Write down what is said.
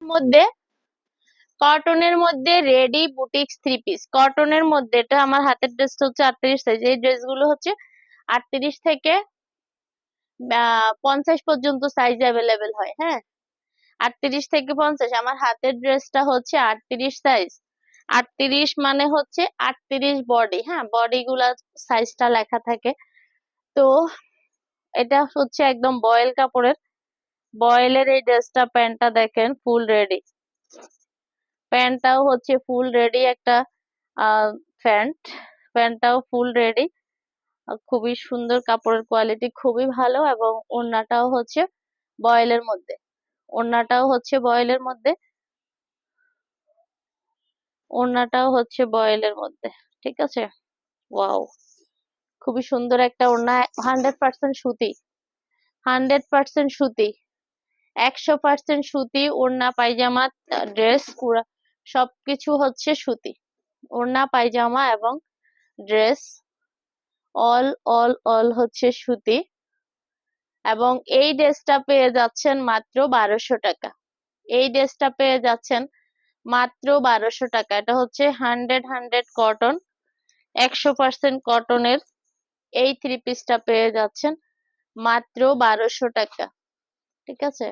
মধ্যে কটনের মধ্যে রেডি বুটিক্স থ্রি পিস। কটনের মধ্যে এটা আমার হাতের ড্রেসটা হচ্ছে 38 সাইজ। এই ড্রেসগুলো হচ্ছে 38 থেকে 50 পর্যন্ত সাইজ অ্যাভেলেবেল হয়। হ্যাঁ, 38 থেকে 50। আমার হাতের ড্রেসটা হচ্ছে 38 সাইজ। 38 মানে হচ্ছে 38 বডি। হ্যাঁ, বডি গুলা সাইজটা লেখা থাকে। তো এটা হচ্ছে একদম বয়েল কাপড়ের। বয়েলের এই ড্রেসটা, প্যান্টটা দেখেন ফুল রেডি। প্যান্টটাও হচ্ছে ফুল রেডি একটা প্যান্ট। প্যান্টটাও ফুল রেডি। খুবই সুন্দর, কাপড়ের কোয়ালিটি খুবই ভালো, এবং ওড়নাটাও হচ্ছে বয়েলের মধ্যে। ওড়নাটাও হচ্ছে বয়েলের মধ্যে। ওড়নাটাও হচ্ছে বয়েলের মধ্যে। ঠিক আছে, ওয়াও, খুবই সুন্দর একটা ওড়না। 100% সুতি, 100% সুতি, 100% সুতি। ওড়না পায়জামা ড্রেস পুরা সবকিছু হচ্ছে সুতি। ওড়না পায়জামা এবং ড্রেস অল অল অল হচ্ছে সুতি। এবং এই ড্রেসটা পেয়ে যাচ্ছেন মাত্র 1200 টাকা। এই ড্রেসটা পেয়ে যাচ্ছেন মাত্র 1200 টাকা। এটা হচ্ছে 100 কটন, 100% কটনের এই থ্রি পিসটা পেয়ে যাচ্ছেন মাত্র 1200 টাকা। ঠিক আছে।